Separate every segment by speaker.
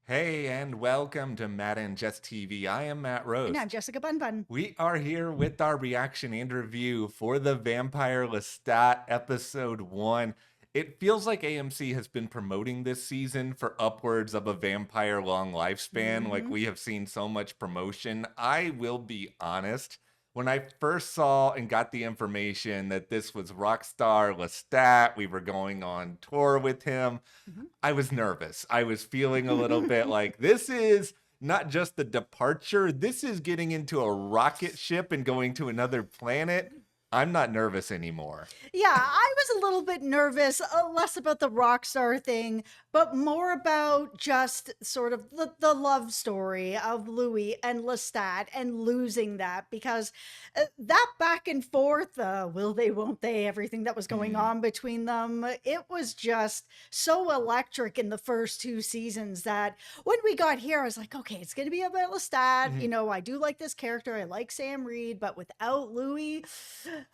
Speaker 1: Hey, and welcome to Matt and Jess TV. I am Matt
Speaker 2: And I'm
Speaker 1: Roast.
Speaker 2: Jessica Bun Bun.
Speaker 1: We are here with our reaction and review for the Vampire Lestat episode 1. It feels like AMC has been promoting this season for upwards of a vampire long lifespan. Like
Speaker 2: Hmm.
Speaker 1: we have seen so much promotion. I will be honest. When I first saw and got the information that this was Rockstar Lestat, we were going on tour with him. I was nervous. I was feeling a little bit like this is not just the departure, this is getting into a rocket ship and going to another planet. I'm not nervous anymore.
Speaker 2: Yeah, I was a little bit nervous, less about the rock star thing, but more about just sort of the love story of Louis and Lestat and losing that because that back and forth, will they, won't they, everything that was going
Speaker 1: Mm,
Speaker 2: on between them, it was just so electric in the first two seasons that when we got here, I was like, okay, it's going to be about Lestat.
Speaker 1: mhm.
Speaker 2: I do like this character. I like Sam Reed, but without Louis,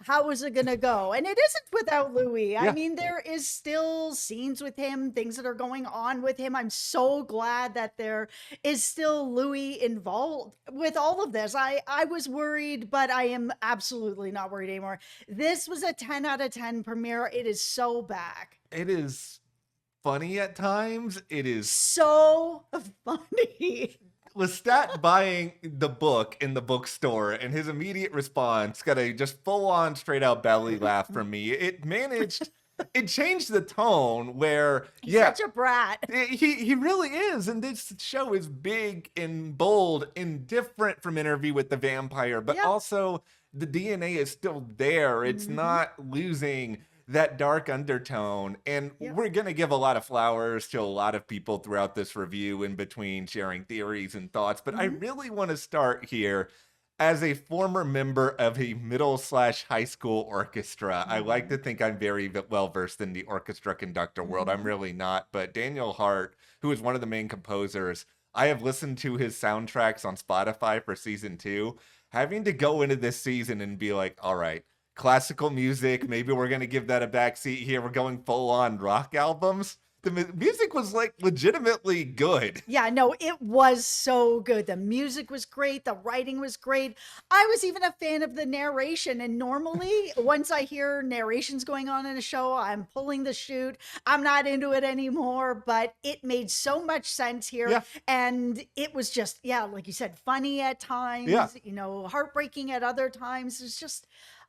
Speaker 2: how is it gonna go? And it isn't without Louis. I
Speaker 1: Yeah,
Speaker 2: mean, there is still scenes with him, things that are going on with him. I'm so glad that there is still Louis involved with all of this. I was worried, but I am absolutely not worried anymore. This was a 10 out of 10 premiere. It is so back.
Speaker 1: it is funny at times. It is
Speaker 2: So funny.
Speaker 1: Lestat buying the book in the bookstore and his immediate response got a just full on straight out belly laugh from me. It changed the tone where,
Speaker 2: He's
Speaker 1: yeah,
Speaker 2: such a brat.
Speaker 1: he really is, and this show is big and bold and different from Interview with the Vampire, but
Speaker 2: Yep.
Speaker 1: also the DNA is still there. It's
Speaker 2: Hmm.
Speaker 1: not losing that dark undertone, and
Speaker 2: Yep.
Speaker 1: we're gonna give a lot of flowers to a lot of people throughout this review in between sharing theories and thoughts, but I
Speaker 2: Hmm.
Speaker 1: really want to start here. As a former member of a middle slash high school orchestra, I like
Speaker 2: Hmm.
Speaker 1: to think I'm very well versed in the orchestra conductor world. I'm
Speaker 2: Hmm.
Speaker 1: really not. But Daniel Hart, who is one of the main composers, I have listened to his soundtracks on Spotify for season 2. Having to go into this season and be like, all right, classical music, maybe we're going to give that a backseat here. We're going full on rock albums. The music was like legitimately good.
Speaker 2: Yeah, no, it was so good. The music was great. The writing was great. I was even a fan of the narration. And normally, once I hear narrations going on in a show, I'm pulling the chute. I'm not into it anymore, but it made so much sense here.
Speaker 1: Yeah,
Speaker 2: And it was just, yeah, like you said, funny at
Speaker 1: yeah.
Speaker 2: times, heartbreaking at other times. It's just,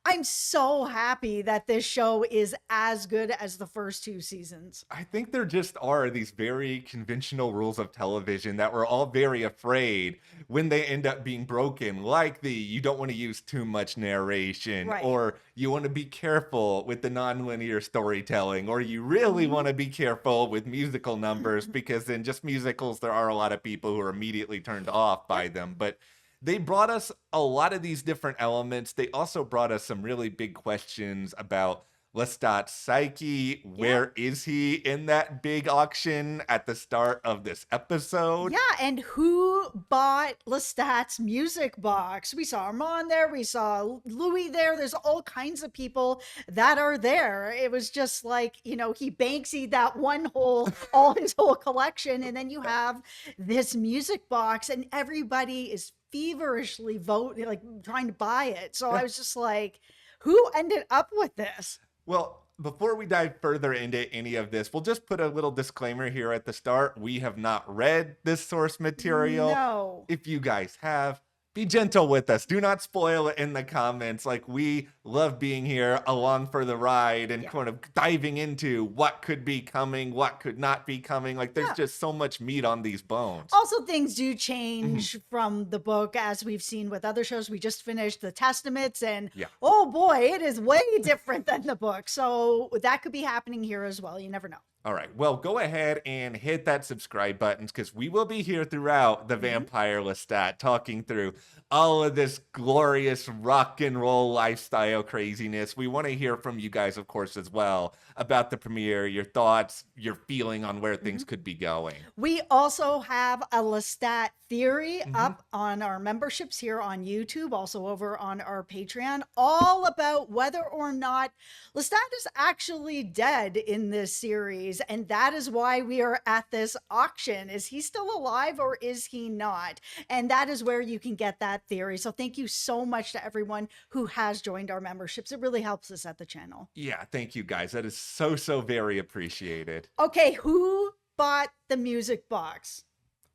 Speaker 2: I'm so happy that this show is as good as the first two seasons.
Speaker 1: I think there just are these very conventional rules of television that we're all very afraid when they end up being broken, like the you don't want to use too much narration,
Speaker 2: Right.
Speaker 1: or you want to be careful with the nonlinear storytelling, or you really
Speaker 2: Hmm.
Speaker 1: want to be careful with musical numbers because in just musicals, there are a lot of people who are immediately turned off
Speaker 2: Yep.
Speaker 1: by them. But they brought us a lot of these different elements. They also brought us some really big questions about Lestat's psyche.
Speaker 2: Yeah.
Speaker 1: Where is he in that big auction at the start of this episode?
Speaker 2: Yeah, and who bought Lestat's music box? We saw Armand there, we saw Louis there. There's all kinds of people that are there. It was just like, he Banksy that one whole, all his whole collection, and then you have this music box, and everybody is feverishly voting, like trying to buy it. So I
Speaker 1: Yeah.
Speaker 2: was just like, who ended up with this?
Speaker 1: Well, before we dive further into any of this, we'll just put a little disclaimer here at the start. We have not read this source material.
Speaker 2: No.
Speaker 1: If you guys have, be gentle with us. Do not spoil it in the comments. Like, we love being here along for the ride and
Speaker 2: Yeah.
Speaker 1: kind of diving into what could be coming, what could not be coming. Like, there's
Speaker 2: Yeah.
Speaker 1: just so much meat on these bones.
Speaker 2: Also, things do
Speaker 1: Mhm.
Speaker 2: change from the book as we've seen with other shows. We just finished the Testaments, and
Speaker 1: Yeah.
Speaker 2: oh boy, it is way different than the book. So that could be happening here as well. You never know.
Speaker 1: All right. Well, go ahead and hit that subscribe button because we will be here throughout the
Speaker 2: Mhm.
Speaker 1: Vampire Lestat talking through all of this glorious rock and roll lifestyle craziness. We want to hear from you guys, of course, as well about the premiere, your thoughts, your feeling on where things
Speaker 2: Mhm.
Speaker 1: could be going.
Speaker 2: We also have a Lestat theory
Speaker 1: Hmm.
Speaker 2: up on our memberships here on YouTube, also over on our Patreon, all about whether or not Lestat is actually dead in this series. theories, and that is why we are at this auction. Is he still alive or is he not? And that is where you can get that theory. So thank you so much to everyone who has joined our memberships. It really helps us at the channel.
Speaker 1: Yeah, thank you guys. That is so, so very appreciated.
Speaker 2: Okay, who bought the music box?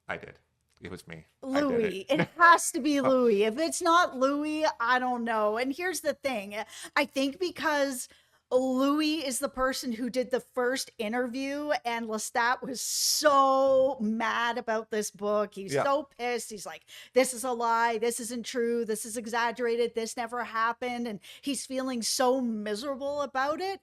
Speaker 1: I did. It was me.
Speaker 2: Louis. It has to be Louis. If it's not Louis, I don't know. And here's the thing. I think because Louis is the person who did the first interview, and Lestat was so mad about this book. He's so pissed. He's like, this is a lie. This isn't true. This is exaggerated. This never happened. And he's feeling so miserable about it.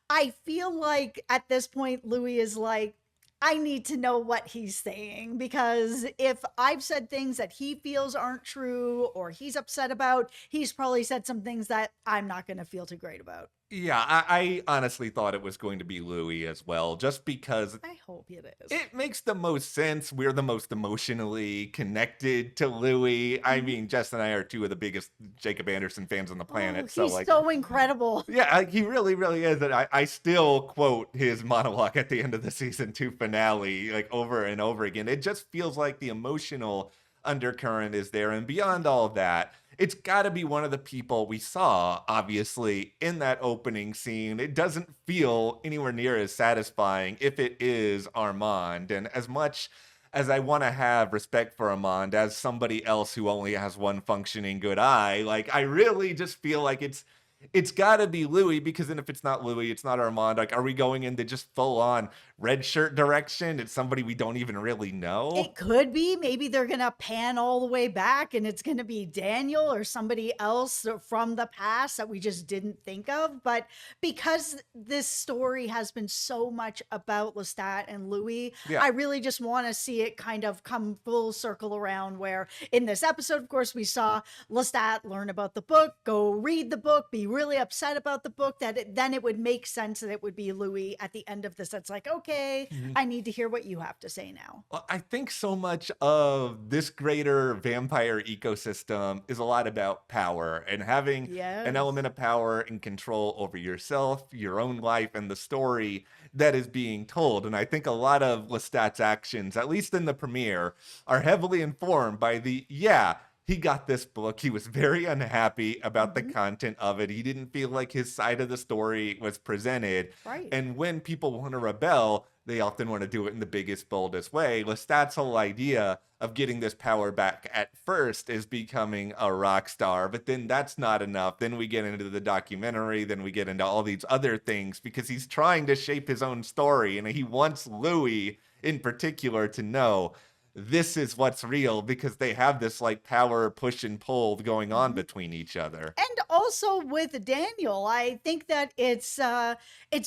Speaker 2: I feel like at this point, Louis is like, I need to know what he's saying, because if I've said things that he feels aren't true or he's upset about, he's probably said some things that I'm not going to feel too great about.
Speaker 1: Yeah, I honestly thought it was going to be Louis as well, just because
Speaker 2: I hope it is.
Speaker 1: it makes the most sense. We're the most emotionally connected to Louis. I mean, Jess and I are two of the biggest Jacob Anderson fans on the planet.
Speaker 2: Oh,
Speaker 1: so
Speaker 2: he's
Speaker 1: like,
Speaker 2: so incredible.
Speaker 1: yeah, he really, really is. And I still quote his monologue at the end of the season 2 finale, like over and over again. It just feels like the emotional undercurrent is there. And beyond all of that, it's got to be one of the people we saw, obviously, in that opening scene. It doesn't feel anywhere near as satisfying if it is Armand. And as much as I want to have respect for Armand as somebody else who only has one functioning good eye, like, I really just feel like it's got to be Louis, because then if it's not Louis, it's not Armand. Like, are we going into just full on red shirt direction? It's somebody we don't even really know.
Speaker 2: It could be. Maybe they're going to pan all the way back and it's going to be Daniel or somebody else from the past that we just didn't think of. But because this story has been so much about Lestat and Louis, I really just want to see it kind of come full circle around, where in this episode, of course, we saw Lestat learn about the book, go read the book, be really upset about the book, that then it would make sense that it would be Louis at the end of this. That's like, okay, I need to hear what you have to say now.
Speaker 1: Well, I think so much of this greater vampire ecosystem is a lot about power and having an element of power and control over yourself, your own life, and the story that is being told. And I think a lot of Lestat's actions, at least in the premiere, are heavily informed by he got this book. He was very unhappy about the content of it. He didn't feel like his side of the story was presented.
Speaker 2: Right.
Speaker 1: And when people want to rebel, they often want to do it in the biggest, boldest way. Lestat's whole idea of getting this power back at first is becoming a rock star, but then that's not enough. Then we get into the documentary, then we get into all these other things, because he's trying to shape his own story, and he wants Louis in particular to know this is what's real, because they have this like power push and pull going on between each other.
Speaker 2: And also with Daniel, I think that it's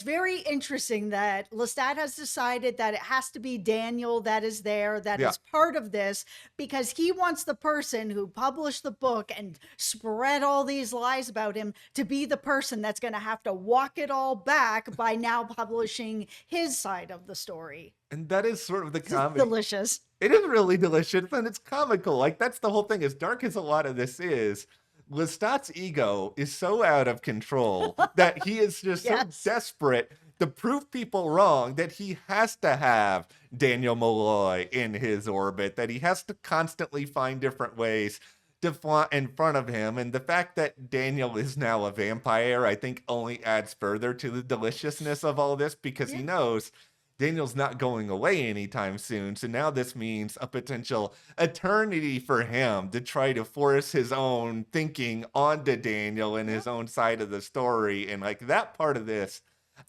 Speaker 2: very interesting that Lestat has decided that it has to be Daniel that is there, that is part of this, because he wants the person who published the book and spread all these lies about him to be the person that's going to have to walk it all back by now publishing his side of the story.
Speaker 1: And that is sort of the comedy.
Speaker 2: Delicious.
Speaker 1: It is really delicious, and it's comical. Like, that's the whole thing. As dark as a lot of this is, Lestat's ego is so out of control that he is just so desperate to prove people wrong that he has to have Daniel Malloy in his orbit, that he has to constantly find different ways to fly in front of him. And the fact that Daniel is now a vampire, I think, only adds further to the deliciousness of all this, because he knows Daniel's not going away anytime soon. So now this means a potential eternity for him to try to force his own thinking onto Daniel and his own side of the story. And like, that part of this,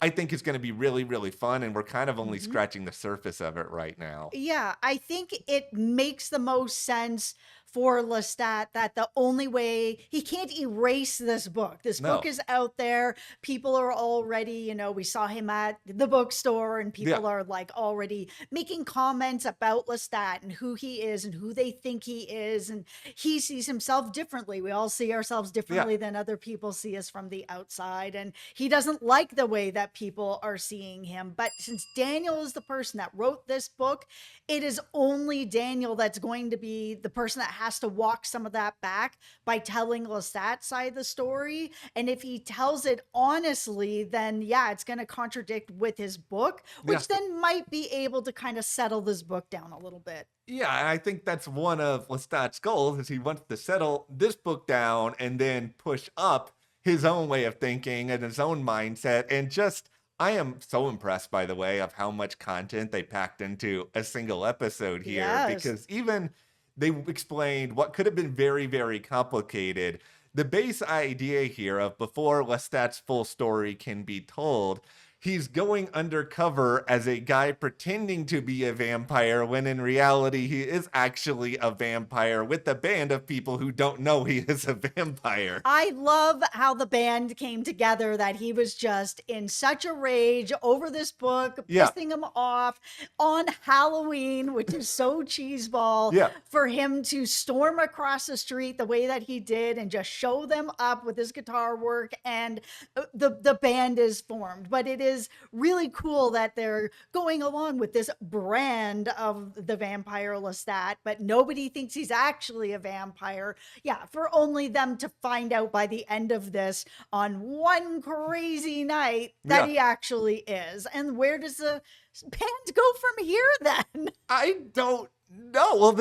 Speaker 1: I think, is going to be really, really fun. And we're kind of only scratching the surface of it right now.
Speaker 2: Yeah, I think it makes the most sense for Lestat that the only way he can't erase this book. This book is out there. People are already, we saw him at the bookstore, and people are like already making comments about Lestat and who he is and who they think he is. And he sees himself differently. We all see ourselves differently than other people see us from the outside. And he doesn't like the way that people are seeing him. But since Daniel is the person that wrote this book, it is only Daniel that's going to be the person that has to walk some of that back by telling Lestat's side of the story. And if he tells it honestly, then yeah, it's going to contradict with his book,
Speaker 1: Yeah.
Speaker 2: which then might be able to kind of settle this book down a little bit.
Speaker 1: Yeah, and I think that's one of Lestat's goals is he wants to settle this book down and then push up his own way of thinking and his own mindset. And just, I am so impressed, by the way, of how much content they packed into a single episode here,
Speaker 2: Yes.
Speaker 1: because even they explained what could have been very, very complicated. The base idea here of before Lestat's full story can be told, he's going undercover as a guy pretending to be a vampire when in reality he is actually a vampire with a band of people who don't know he is a vampire.
Speaker 2: I love how the band came together, that he was just in such a rage over this book,
Speaker 1: Yeah.
Speaker 2: pissing him off on Halloween, which is so cheeseball,
Speaker 1: Yeah.
Speaker 2: for him to storm across the street the way that he did and just show them up with his guitar work, and the band is formed. But it is really cool that they're going along with this brand of the Vampire Lestat, but nobody thinks he's actually a vampire. Yeah, for only them to find out by the end of this on one crazy night that
Speaker 1: Yeah.
Speaker 2: he actually is. And where does the band go from here then?
Speaker 1: I don't know. Well,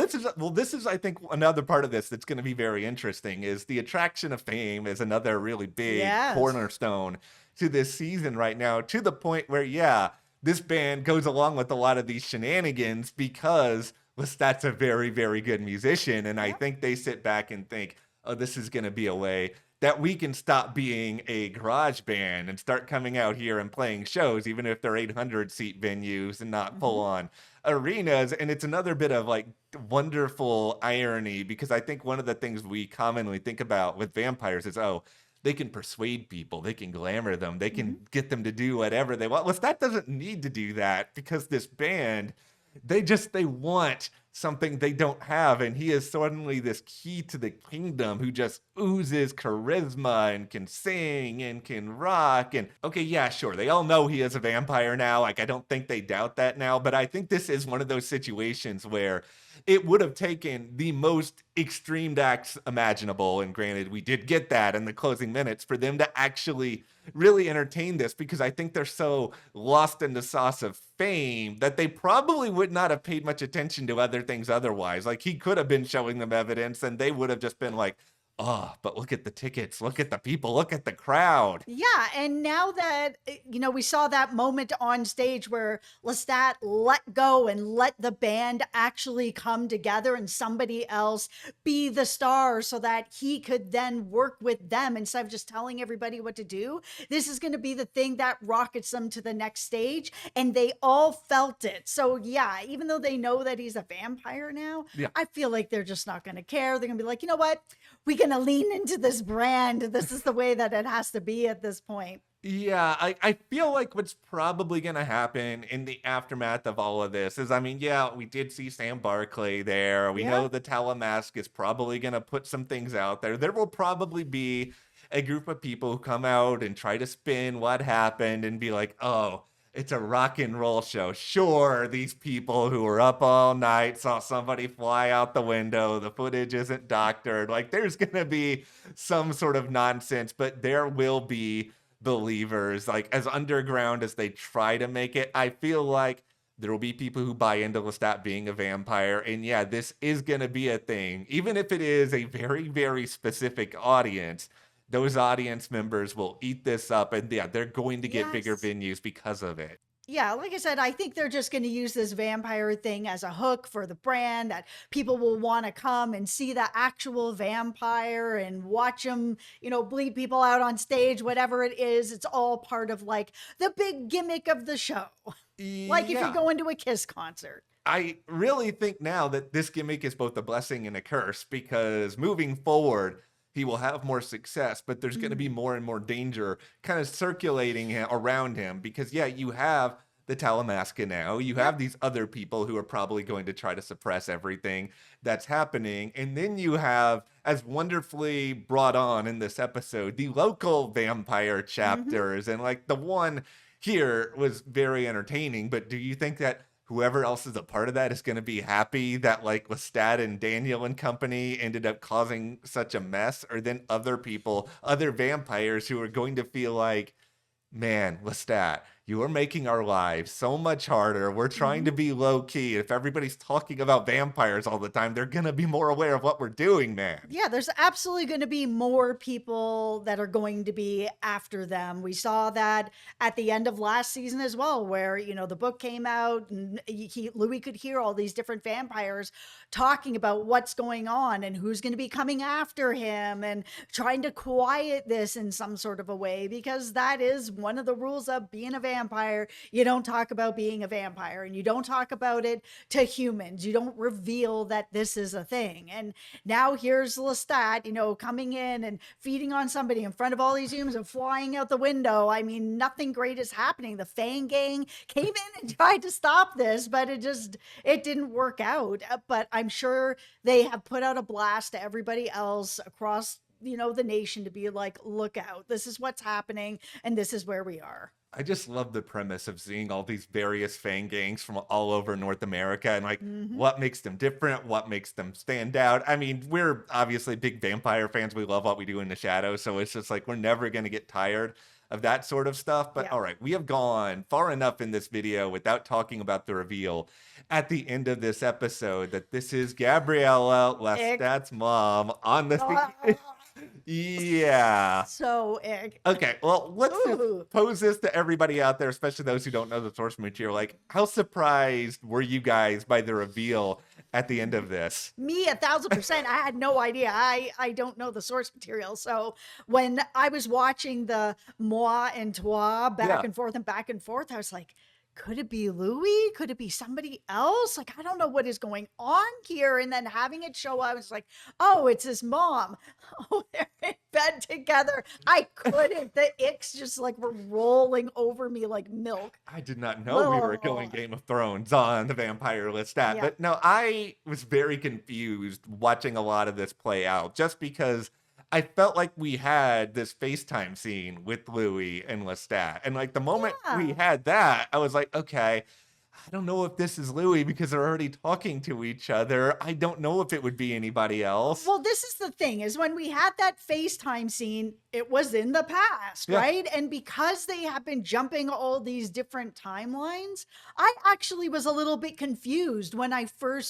Speaker 1: this is I think another part of this that's going to be very interesting is the attraction of fame is another really big
Speaker 2: Yes.
Speaker 1: cornerstone to this season right now, to the point where yeah, this band goes along with a lot of these shenanigans because Lestat's a very, very good musician, and I
Speaker 2: Yep.
Speaker 1: think they sit back and think, oh, this is going to be a way that we can stop being a garage band and start coming out here and playing shows, even if they're 800 seat venues and not full
Speaker 2: Mhm.
Speaker 1: on arenas. And it's another bit of like wonderful irony because I think one of the things we commonly think about with vampires is, oh, they can persuade people, they can glamour them, they
Speaker 2: Mhm.
Speaker 1: can get them to do whatever they want. Well, that doesn't need to do that because this band, they want something they don't have, and he is suddenly this key to the kingdom who just oozes charisma and can sing and can rock. And okay, yeah, sure, they all know he is a vampire now. Like, I don't think they doubt that now, but I think this is one of those situations where it would have taken the most extreme acts imaginable, and granted we did get that in the closing minutes, for them to actually really entertain this, because I think they're so lost in the sauce of fame that they probably would not have paid much attention to other things otherwise. Like, he could have been showing them evidence and they would have just been like, oh, but look at the tickets, look at the people, look at the crowd.
Speaker 2: Yeah, and now that we saw that moment on stage where Lestat let go and let the band actually come together and somebody else be the star so that he could then work with them instead of just telling everybody what to do. This is going to be the thing that rockets them to the next stage, and they all felt it. So yeah, even though they know that he's a vampire now,
Speaker 1: Yeah.
Speaker 2: I feel like they're just not going to care. They're going to be like, you know what? We're going to lean into this brand. This is the way that it has to be at this point.
Speaker 1: Yeah, I feel like what's probably going to happen in the aftermath of all of this is, I mean, yeah, we did see Sam Barclay there. We
Speaker 2: Yeah.
Speaker 1: know the Talamask is probably going to put some things out there. There will probably be a group of people who come out and try to spin what happened and be like, oh, it's a rock and roll show. Sure, these people who were up all night saw somebody fly out the window. The footage isn't doctored. Like, there's going to be some sort of nonsense, but there will be believers, like as underground as they try to make it. I feel like there will be people who buy into Lestat being a vampire, and yeah, this is going to be a thing, even if it is a very, very specific audience. Those audience members will eat this up, and yeah, they're going to get bigger
Speaker 2: Yes.
Speaker 1: venues because of it.
Speaker 2: Yeah, like I said, I think they're just going to use this vampire thing as a hook for the brand, that people will want to come and see the actual vampire and watch him, bleed people out on stage, whatever it is. It's all part of like the big gimmick of the show. Like if you're
Speaker 1: Yeah.
Speaker 2: going to a Kiss concert.
Speaker 1: I really think now that this gimmick is both a blessing and a curse, because moving forward, he will have more success, but there's going to be
Speaker 2: Mhm.
Speaker 1: more and more danger kind of circulating around him, because, yeah, you have the Talamasca now. You
Speaker 2: Yep.
Speaker 1: have these other people who are probably going to try to suppress everything that's happening. And then you have, as wonderfully brought on in this episode, the local vampire
Speaker 2: Mhm.
Speaker 1: chapters. And like the one here was very entertaining, but do you think that whoever else is a part of that is going to be happy that like Lestat and Daniel and company ended up causing such a mess, or then other people, other vampires who are going to feel like, man, Lestat, you are making our lives so much harder. We're trying to
Speaker 2: Mhm.
Speaker 1: be low key. If everybody's talking about vampires all the time, they're going to be more aware of what we're doing, man.
Speaker 2: Yeah, there's absolutely going to be more people that are going to be after them. We saw that at the end of last season as well, where the book came out and Louis could hear all these different vampires talking about what's going on and who's going to be coming after him and trying to quiet this in some sort of a way, because that is one of the rules of being a vampire. You don't talk about being a vampire, and you don't talk about it to humans. You don't reveal that this is a thing. And now here's Lestat, coming in and feeding on somebody in front of all these humans and flying out the window. I mean, nothing great is happening. The Fang Gang came in and tried to stop this, but it didn't work out. But I'm sure they have put out a blast to everybody else across the nation to be like, look out, this is what's happening and this is where we are.
Speaker 1: I just love the premise of seeing all these various Fang gangs from all over North America and like
Speaker 2: Hmm.
Speaker 1: what makes them different, what makes them stand out. I mean, we're obviously big vampire fans. We love what we do in the shadows. So it's just like we're never going to get tired of that sort of stuff. But
Speaker 2: Yeah.
Speaker 1: all right, we have gone far enough in this video without talking about the reveal at the end of this episode that this is Gabriella
Speaker 2: Ick.
Speaker 1: Lestat's mom on the
Speaker 2: Ah,
Speaker 1: scene. Yeah.
Speaker 2: so ick.
Speaker 1: Okay, well, let's just
Speaker 2: Ooh.
Speaker 1: pose this to everybody out there, especially those who don't know the source material. Like, how surprised were you guys by the reveal at the end of this?
Speaker 2: Me 1,000%. I had no idea. I don't know the source material. So when I was watching the moi and toi
Speaker 1: Yeah.
Speaker 2: back and forth, I was like, could it be Louis? Could it be somebody else? Like, I don't know what is going on here. And then having it show up, I was like, oh, it's his mom. Oh, they're in bed together. I couldn't. The icks just like were rolling over me like milk.
Speaker 1: I did not know we were
Speaker 2: Oh,
Speaker 1: going Game of Thrones on the Vampire Lestat,
Speaker 2: yeah.
Speaker 1: but no, I was very confused watching a lot of this play out just because I felt like we had this FaceTime scene with Louis and Lestat. And like the moment we
Speaker 2: Yeah.
Speaker 1: had that, I was like, okay, I don't know if this is Louis because they're already talking to each other. I don't know if it would be anybody else.
Speaker 2: Well, this is the thing, is when we had that FaceTime scene, it was in the past,
Speaker 1: Yeah.
Speaker 2: right? And because they have been jumping all these different timelines, I actually was a little bit confused when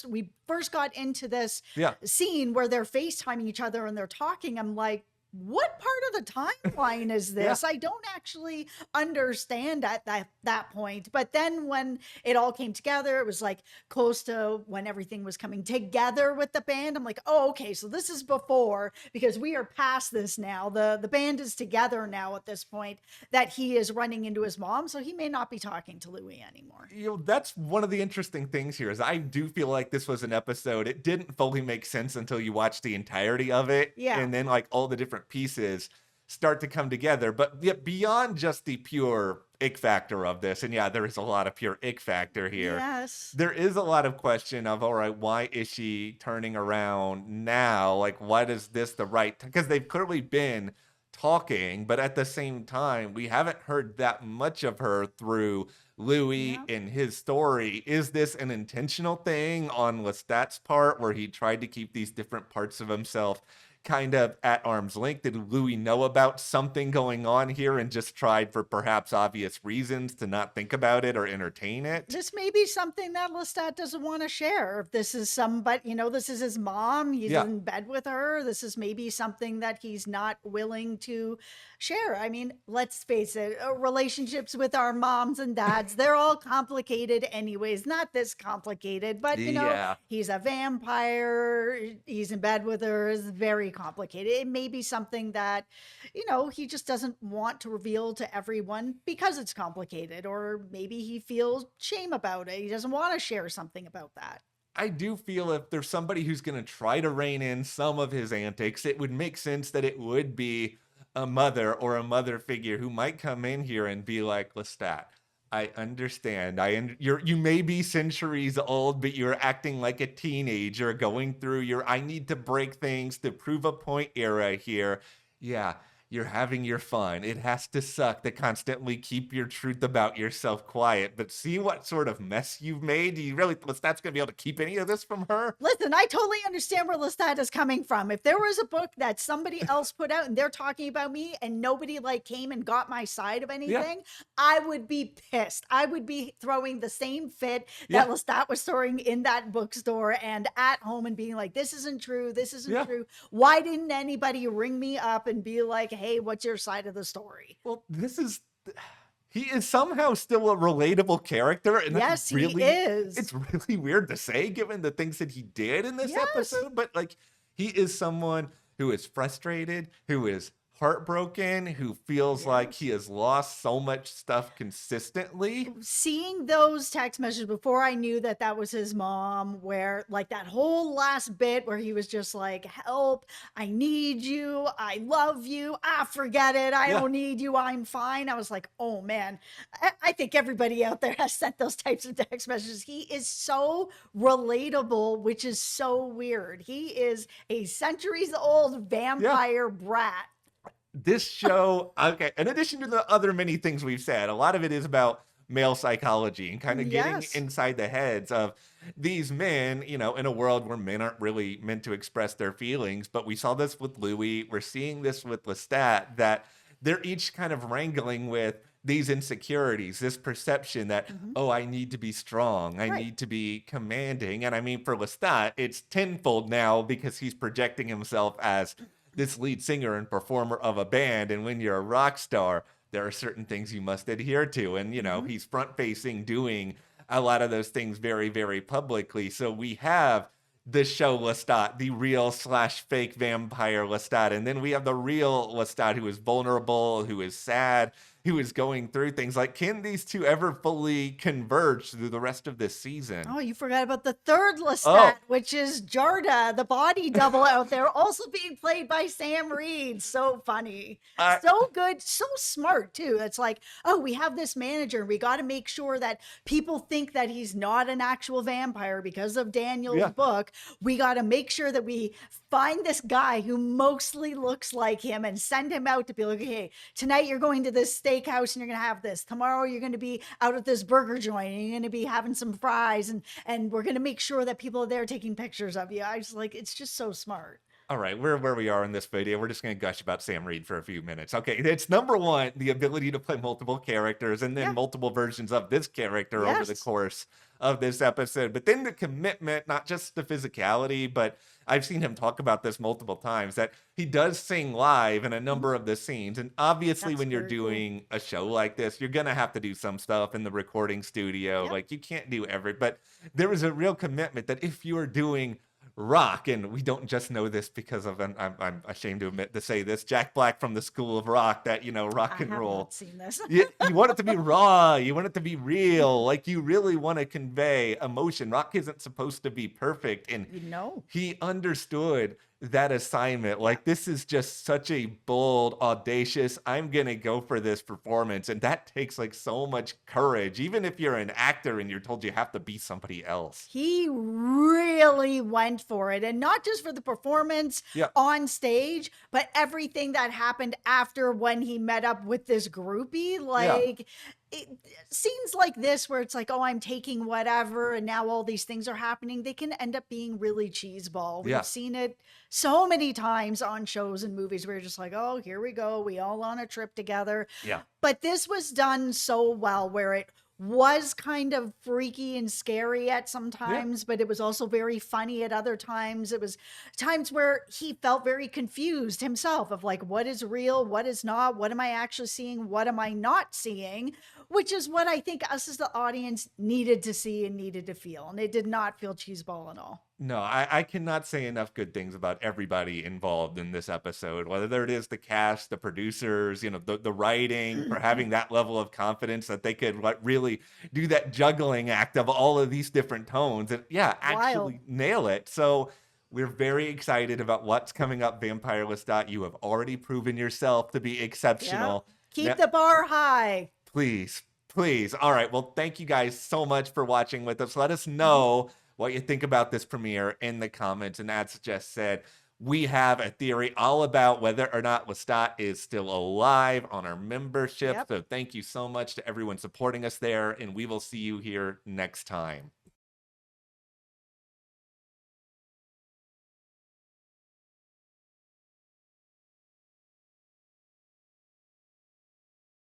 Speaker 2: we first got into this
Speaker 1: Yeah.
Speaker 2: scene where they're FaceTiming each other and they're talking. I'm like, what part of the timeline is
Speaker 1: Yeah.
Speaker 2: this? I don't actually understand at that point. But then when it all came together, it was like close to when everything was coming together with the band. I'm like, oh, okay, so this is before, because we are past this now. The band is together now at this point, that he is running into his mom, so he may not be talking to Louis anymore.
Speaker 1: That's one of the interesting things here is I do feel like this was an episode. It didn't fully make sense until you watch the entirety of it.
Speaker 2: Yeah.
Speaker 1: And then like all the different pieces start to come together. But yet beyond just the pure ick factor of this, and yeah, there is a lot of pure ick factor here.
Speaker 2: Yes.
Speaker 1: There is a lot of question of, all right, why is she turning around now? Like, what is this the right? Because they've clearly been talking, but at the same time, we haven't heard that much of her through Louis
Speaker 2: Yeah.
Speaker 1: and his story. Is this an intentional thing on Lestat's part where he tried to keep these different parts of himself kind of at arm's length? Did Louis know about something going on here and just tried for perhaps obvious reasons to not think about it or entertain it?
Speaker 2: This may be something that Lestat doesn't want to share. If this is somebody, this is his mom, he's
Speaker 1: Yeah.
Speaker 2: in bed with her. This is maybe something that he's not willing to share. I mean, let's face it, relationships with our moms and dads, they're all complicated anyways. Not this complicated, but
Speaker 1: Yeah.
Speaker 2: he's a vampire, he's in bed with her, is very complicated. It may be something that, he just doesn't want to reveal to everyone because it's complicated, or maybe he feels shame about it. He doesn't want to share something about that.
Speaker 1: I do feel if there's somebody who's going to try to rein in some of his antics, it would make sense that it would be a mother or a mother figure who might come in here and be like, Lestat, I understand. You may be centuries old, but you're acting like a teenager going through your I need to break things to prove a point era here. Yeah. you're having your fun. It has to suck to constantly keep your truth about yourself quiet. But see what sort of mess you've made? Do you really think Lestat's going to be able to keep any of this from her?
Speaker 2: Listen, I totally understand where Lestat is coming from. If there was a book that somebody else put out and they're talking about me and nobody like came and got my side of
Speaker 1: Yeah.
Speaker 2: anything, I would be pissed. I would be throwing the same fit that
Speaker 1: Yeah.
Speaker 2: Lestat was throwing in that bookstore and at home and being like, this isn't true. This isn't
Speaker 1: Yeah.
Speaker 2: true. Why didn't anybody ring me up and be like, hey, what's your side of the story?
Speaker 1: Well, he is somehow still a relatable character, and
Speaker 2: Yes,
Speaker 1: that's
Speaker 2: he is.
Speaker 1: it's really weird to say given the things that he did in this
Speaker 2: Yes.
Speaker 1: episode, but like he is someone who is frustrated, who is heartbroken, who feels like he has lost so much stuff consistently.
Speaker 2: Seeing those text messages before I knew that that was his mom, where like that whole last bit where he was just like, help, I need you, I love you, forget it, I
Speaker 1: Yeah.
Speaker 2: don't need you, I'm fine. I was like, oh man, I think everybody out there has sent those types of text messages. He is so relatable, which is so weird. He is a centuries old vampire brat.
Speaker 1: This show, okay, in addition to the other many things we've said, a lot of it is about male psychology and kind of getting
Speaker 2: Yes.
Speaker 1: inside the heads of these men, in a world where men aren't really meant to express their feelings. But we saw this with Louis. We're seeing this with Lestat, that they're each kind of wrangling with these insecurities, this perception that, oh, I need to be strong, I
Speaker 2: Right.
Speaker 1: need to be commanding. And I mean, for Lestat, it's tenfold now because he's projecting himself as this lead singer and performer of a band. And when you're a rock star, there are certain things you must adhere to. And, he's front facing, doing a lot of those things very, very publicly. So we have the show Lestat, the real / fake vampire Lestat. And then we have the real Lestat who is vulnerable, who is sad, who is going through things. Like, can these two ever fully converge through the rest of this season?
Speaker 2: Oh, you forgot about the third Lestat, which is Jarda, the body double out there, also being played by Sam Reed. So funny. So good. So smart, too. It's like, oh, we have this manager. We got to make sure that people think that he's not an actual vampire because of Daniel's book. We got to make sure that we find this guy who mostly looks like him and send him out to be like, hey, tonight you're going to this steakhouse and you're going to have this. Tomorrow you're going to be out at this burger joint and you're going to be having some fries and we're going to make sure that people are there taking pictures of you. I was like, it's just so smart.
Speaker 1: All right, we're where we are in this video. We're just going to gush about Sam Reed for a few minutes. Okay, it's number one, the ability to play multiple characters and then multiple versions of this character over the course of this episode. But then the commitment, not just the physicality, but I've seen him talk about this multiple times, that he does sing live in a number of the scenes. And obviously, when you're doing a show like this, you're going to have to do some stuff in the recording studio. Like, you can't do but there was a real commitment that if you are doing rock, and we don't just know this because of, I'm ashamed to admit to say this, Jack Black from the School of Rock, that, rock and roll.
Speaker 2: Not seen this.
Speaker 1: you want it to be raw, you want it to be real, like you really want to convey emotion. Rock isn't supposed to be perfect, and he understood that assignment. Like, this is just such a bold, audacious, I'm gonna go for this performance, and that takes like so much courage, even if you're an actor and you're told you have to be somebody else.
Speaker 2: He really went for it, and not just for the performance on stage, but everything that happened after when he met up with this groupie. Like, scenes like this where it's like, oh, I'm taking whatever and now all these things are happening, they can end up being really cheeseball. We've seen it so many times on shows and movies where you're just like, oh, here we go, we all on a trip together. But this was done so well, where it was kind of freaky and scary at some times, but it was also very funny at other times. It was times where he felt very confused himself of like, what is real, what is not, what am I actually seeing, what am I not seeing, which is what I think us as the audience needed to see and needed to feel. And it did not feel cheeseball at all.
Speaker 1: No, I cannot say enough good things about everybody involved in this episode, whether it is the cast, the producers, the writing, for having that level of confidence that they could really do that juggling act of all of these different tones and actually nail it. So we're very excited about what's coming up, Vampire Lestat. You have already proven yourself to be exceptional.
Speaker 2: Keep the bar high.
Speaker 1: Please. All right. Well, thank you guys so much for watching with us. Let us know what you think about this premiere in the comments. And as Jess said, We have a theory all about whether or not Lestat is still alive on our membership.
Speaker 2: Yep.
Speaker 1: So thank you so much to everyone supporting us there, and we will see you here next time.